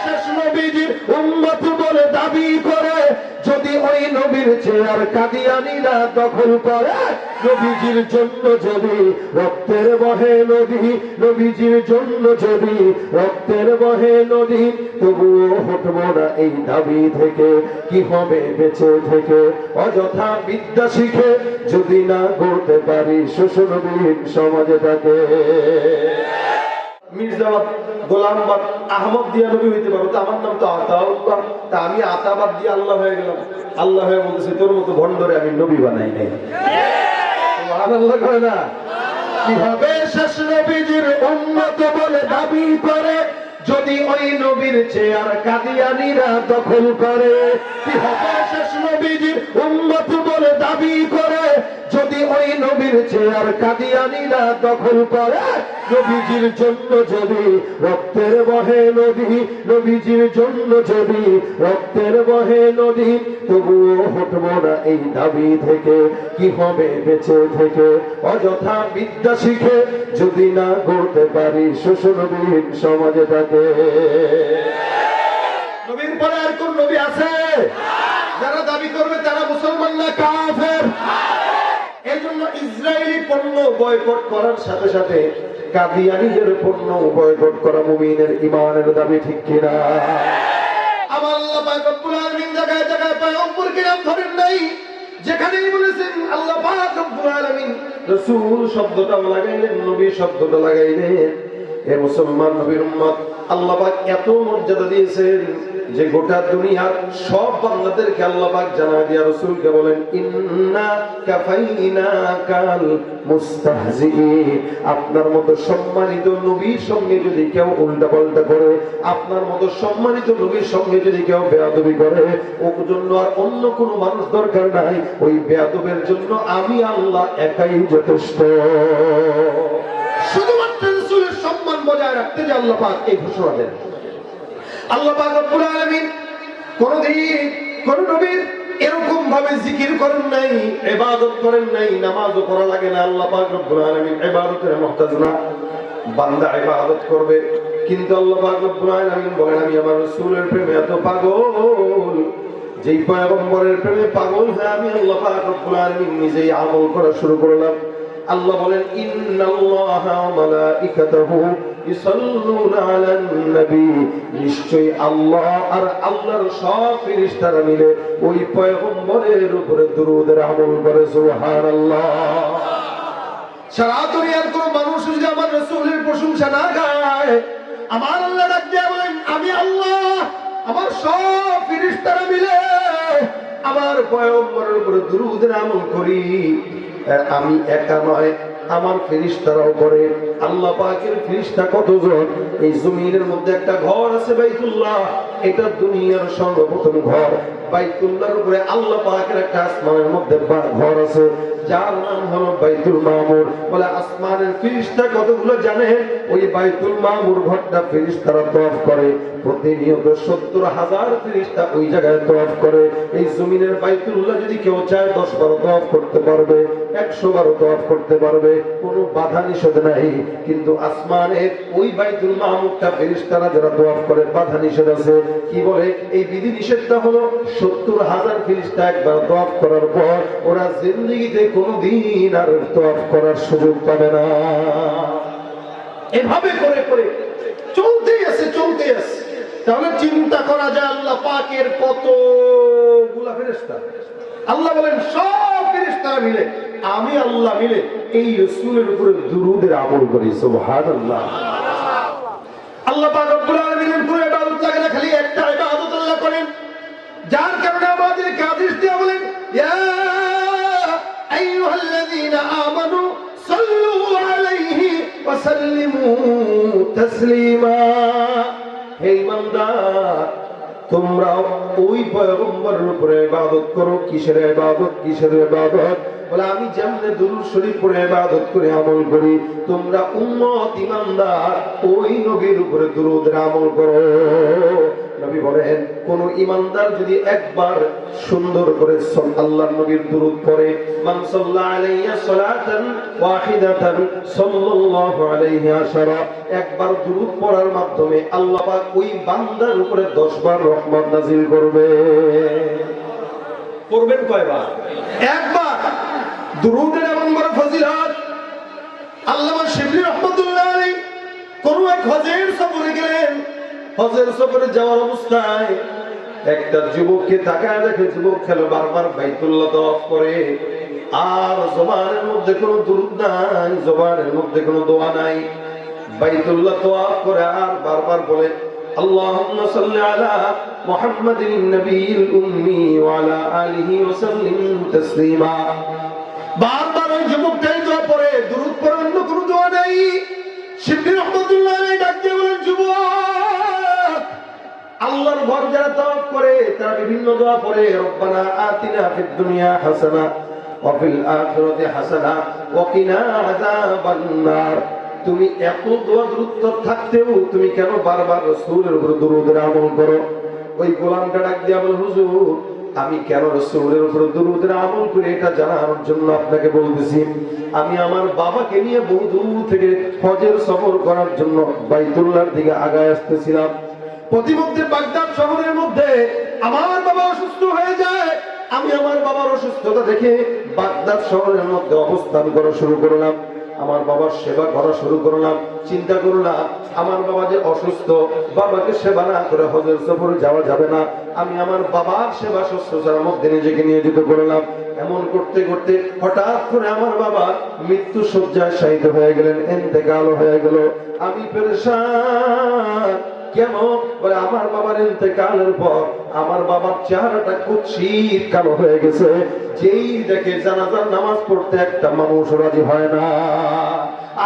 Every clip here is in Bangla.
শেষ নবীজির উম্মত বলে দাবি করে যদি ওই নবীর চেয়ার কাদিয়ানীরা দখল করে, নবীজির জন্য যদি রক্তের বহে নদী, নবীজির জন্য যদি রক্তের বহে নদী, তবুও হটব না এই দাবি থেকে। কি হবে বেঁচে থেকে অযথা বিদ্যা শিখে যদি না গড়তে পারি শোষণবিহীন সমাজটাকে। মির্জাবাদ, গোলামবাদ, আহমদ দিয়া নবী হইতে পারো, তো আমার নাম তো আতাউল্লাহ, তা আমি আতাবাদ দিয়ে আল্লাহ হয়ে গেলাম। আল্লাহ হয়ে বলতেছে তোর মতো ভণ্ডরে আমি নবী বানাই নাই। সুবহানাল্লাহ কয় না? কিভাবে শেষ নবীজির উম্মত বলে দাবি করে যদি ওই নবীর চেয়ার কাদিয়ানীরা দখল করে? কিভাবে শেষ নবীজির উম্মত বলে দাবি করে যদি ওই নবীর চেয়ার কাদিয়ানীরা দখল করে? নবীজির জন্য যদি রক্তের বহে নদী, নবীজির জন্য যদি রক্তের বহে নদী, তবুও হটব না এই দাবি থেকে। কি হবে বেঁচে থেকে অযথা বিদ্যা শিখে যদি না গড়তে পারি শোষণবিহীন সমাজটাকে। নবীর পরে আর কোন নবী আছে? যারা দাবি করবে তারা মুসলমান না কাফের? এই জন্য ইসরায়েলি পণ্য বয়কট করার সাথে সাথে কাদিয়ানীদের পণ্য বয়কট করা মুমিনের ঈমানের দাবি, ঠিক কিনা? আমার আল্লাহ পাক রব্বুল আলামিন জায়গায় জায়গায় পয়গম্বরকে নাম ধরেন নাই। যেখানেই বলেছেন আল্লাহ পাক রব্বুল আলামিন রাসূল শব্দটা লাগাইলেন, নবী শব্দটা লাগাইলেন। এ মুসলমান নবীর উম্মত, আল্লাহ পাক এত মর্যাদা দিয়েছেন যে গোটা দুনিয়ার সব বান্দাদেরকে আল্লাহ পাক জানায় দিয়া রাসূলকে বলেন ইন্না কাফাইনাকাল মুস্তাহজিঈন। আপনার মতো সম্মানিত নবীর সঙ্গে যদি কেউ উল্টাপাল্টা করে, আপনার মতো সম্মানিত নবীর সঙ্গে যদি কেউ বেয়াদবি করে, ওর জন্য আর অন্য কোনো মানুষ দরকার নাই। ওই বেয়াদবের জন্য আমি আল্লাহ একাই যথেষ্ট। শুধুমাত্র রাসূলের সম্মান বজায় রাখতে যে আল্লাহ পাক এই ঘোষণা দেন। আল্লাহ পাক রব্বুল আলামিন কোনদিন কোন নবীর এরকম ভাবে জিকির করেন নাই, ইবাদত করেন নাই, নামাজও পড়া লাগে না। আল্লাহ পাক রব্বুল আলামিন ইবাদতের মুহতাজ না। বান্দা ইবাদত করবে, কিন্তু আল্লাহ পাক রব্বুল আলামিন বলেন আমি আমার রাসূলের প্রেমে এত পাগল, যেই পয়গম্বরের প্রেমে পাগল হয়ে আমি আল্লাহ পাক রব্বুল আলামিন নিজেই আমল করা শুরু করলাম। আল্লাহ বলেন ইন্নাল্লাহা ওয়া মালাইকাতাহু ইউসাল্লুনা আলান নবী। নিশ্চয়ই আল্লাহ আর আল্লাহর সব ফেরেশতারা মিলে ওই পয়গম্বরের উপরে দুরূদের আমল করে। সুবহানাল্লাহ। সারা দুনিয়ার কোন মানুষ যদি আমার রাসূলের প্রশংসা না গায়, আমার আল্লাহ ডাক দিয়ে বলেন আমি আল্লাহ আমার সব ফেরেশতারা মিলে আমার পয়গম্বরের উপরে দুরূদের আমল করি। আমি একা নয়, আমার ফেরেশতারাও করে। আল্লাহ পাকের ফেরেশতা কতজন? এই জমিনের মধ্যে একটা ঘর আছে বাইতুল্লাহ, এটা দুনিয়ার সর্বপ্রথম ঘর। বাইতুল্লাহর উপরে আল্লাহ পাকের একটা আসমানের মধ্যে ঘর আছে, যার নাম হলো বাইতুল মামুর। বলে আসমানের ফেরেশতা কতগুলো জানেন? ওই বাইতুল মামুর ঘরটা ফেরেশতারা তওয়াফ করে। প্রতিনিয়ত 70,000 ফেরেশতা ওই জায়গায় তওয়াফ করে। এই জমিনের বাইতুল্লাহ যদি কেউ চায় 10-12 তওয়াফ করতে পারবে, 100 তওয়াফ করতে পারবে, কোনো বাধা নিষেধ নাই। কিন্তু আসমানের ওই বাইতুল মামুরটা ফেরেশতারা যারা তওয়াফ করে বাধা নিষেধ আছে। কি বলে? এই বিধি নিষেধটা হলো 70,000 ফেরেশতা একবার তওয়াফ করার পর ওরা জিন্দেগিতে কোনোদিন আর তওয়াফ করার সুযোগ পাবে না। এভাবে করে করে চলতেই আছে, চলতেই আছে। তাহলে চিন্তা করা যায় আল্লাহ পাকের কতগুলা ফেরেশতা। আল্লাহ বলেন সব ফেরেশতারা মিলে আমি আল্লাহ মিলে এই রাসূলের উপরে দুরূদের আমল করি। সুবহানাল্লাহ। আল্লাহ পাক রব্বুল আলামিনের পুরো ইবাদত লাগে না, খালি একটা ইবাদত আল্লাহ করেন, যার কারণে আমাদেরকে আদেশ দিয়ে বলেন ইয়া আইয়ুহাল্লাযীনা আমানু সাল্লু আলাইহি ওয়া সাল্লিমু তাসলিমা। হে ঈমানদার, তোমরা ওই পয়গম্বরের উপরে ইবাদত করো। কিসের ইবাদত? কিসের ইবাদত? বলে আমি যেমনে দুরূদ শরীফ পড়ে ইবাদত করে আমল করি, তোমরা উম্মত ঈমানদার ওই নবীর উপরে দুরূদের আমল করো। নবী বলেন কোন ইমানদার যদি একবার সুন্দর করে আল্লাহর নবীর দুরূদ পড়ে, মান সাল্লা আলাইয়া সালাতান ওয়াহিদাতান সাল্লাল্লাহু আলাইহি আশারা, একবার দুরূদ পড়ার মাধ্যমে আল্লাহ পাক ওই বান্দার উপরে 10 বার রহমত নাযিল করবে। করবেন কয়বার? একবার। দুরূদের এমন বড় ফজিলত, আল্লামা শিবলি রাহমাতুল্লাহ আলাইহি কোন এক হজের সফরে গেলেন। হজের সফরে যাওয়ার অবস্থায় একটা যুবককে তাকায় দেখে যুবক খেলো বারবার বাইতুল্লাহ তাওয়াফ করে, আর জবানের মধ্যে কোনো দুরূদ নাই, জবানের মধ্যে কোনো দোয়া নাই। বাইতুল্লাহ তাওয়াফ করে আর বারবার বলে আল্লাহুম্মা সাল্লি আলা মুহাম্মাদিন নবিয়্যিল উম্মি ওয়া আলা আলিহি ওয়া সাল্লিম তাসলিমা। বারবার ওই যুবকটাই দোয়া পড়ে, দুরূদ পড়ে, অন্য কোনো দোয়া নাই। শিবলি রাহমাতুল্লাহ আলাইহি ডাক দিয়ে বলেন, যুবক, আল্লাহর ঘর যারা তাওয়াফ করে তারা বিভিন্ন দোয়া পড়ে, রব্বানা আতিনা ফিদ দুনিয়া হাসানা ওয়া ফিল আখিরাতি হাসানা ওয়া কিনা আযাবান নার। তুমি এত দোয়া দুরূদ থাকতেও তুমি কেন বারবার রাসূলের উপর দুরূদের আমল করো? ওই গোলামটা ডাক দিয়া বলে, হুজুর, আমি কেন রাসূলের উপর দুরূদের আমল করি এটা জানার জন্য আপনাকে বলতেছি। আমি আমার বাবাকে নিয়ে বহু দূর থেকে হজের সফর করার জন্য বাইতুল্লাহর দিকে আগায় আসতেছিলাম। প্রতিমধ্যে বাগদাদ শহরের মধ্যে আমার বাবা অসুস্থ হয়ে যায়। আমি আমার বাবার অসুস্থতা দেখে বাগদাদ শহরের মধ্যে অবস্থান করা শুরু করলাম, আমার বাবার সেবা করা শুরু করলাম। চিন্তা করলাম আমার বাবা যে অসুস্থ, বাবাকে সেবা না করে হজের সফরে যাওয়া যাবে না। আমি আমার বাবার সেবা শুশ্রূষার মধ্যে নিজেকে নিয়োজিত করলাম। এমন করতে করতে হঠাৎ করে আমার বাবা মৃত্যু শয্যায় শায়িত হয়ে গেলেন, ইন্তেকাল হয়ে গেল। আমি পেরেশান। কেন? বলে আমার বাবার ইন্তেকালের পর আমার বাবার চেহারাটা কুৎসিত কালো হয়ে গেছে। যেই দেখে জানাজার নামাজ পড়তে একটা মানুষ রাজি হয় না।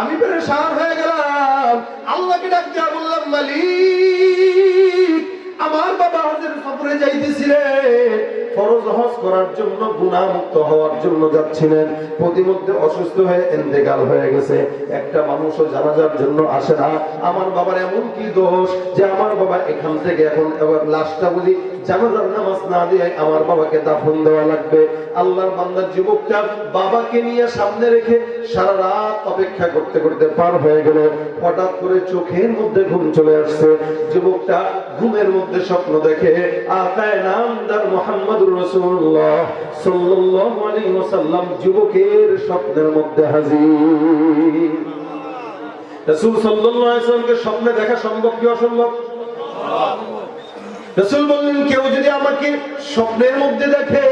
আমি পেরেশান হয়ে গেলাম। আল্লাহকে ডাক দিয়া বললাম, মালিক, আমার বাবা হজের সফরে যাইতেছিলেন, ফরজ হজ করার জন্য, গুনাহ মুক্ত হওয়ার জন্য যাচ্ছিলেন। প্রতিমধ্যে অসুস্থ হয়ে ইন্তেকাল হয়ে গেছে। একটা মানুষও জানাজার জন্য আসে না। আমার বাবার এমন কি দোষ যে আমার বাবা এখান থেকে এখন এবার লাশটা বুঝি জানাজার নামাজ না দিয়ে আমার বাবাকে দাফন দেওয়া লাগবে। আল্লাহর বান্দার যুবকটা বাবাকে নিয়ে সামনে রেখে সারা রাত অপেক্ষা করতে করতে পার হয়ে গেল। হঠাৎ করে চোখের মধ্যে ঘুম চলে আসছে। যুবকটা ঘুমের মধ্যে স্বপ্ন দেখে আকায়ে নামদার মুহাম্মদুর রাসূলুল্লাহ সাল্লাল্লাহু আলাইহি ওয়াসাল্লাম যুবকের স্বপ্নের মধ্যে হাজির। রাসূল সাল্লাল্লাহু আলাইহি ওয়াসাল্লামকে স্বপ্নে দেখা সম্ভব কি অসম্ভব? রাসূল বললেন, কেউ যদি আমাকে স্বপ্নের মধ্যে দেখে,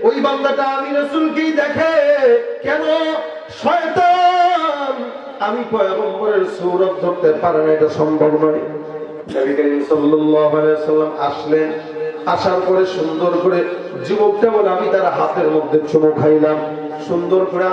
ওই বান্দাটা আমি রাসূলকেই দেখে। কেন? শয়তান আমি পয়গম্বরের সূরত ধরতে পারে না, এটা সম্ভব নয়। নবী করিম সাল্লাল্লাহু আলাইহি ওয়াসাল্লাম আসলেন। আসার পরে সুন্দর করে যুবকটা বলে, আমি তার হাতের মধ্যে চুমু খাইলাম। সুন্দর করে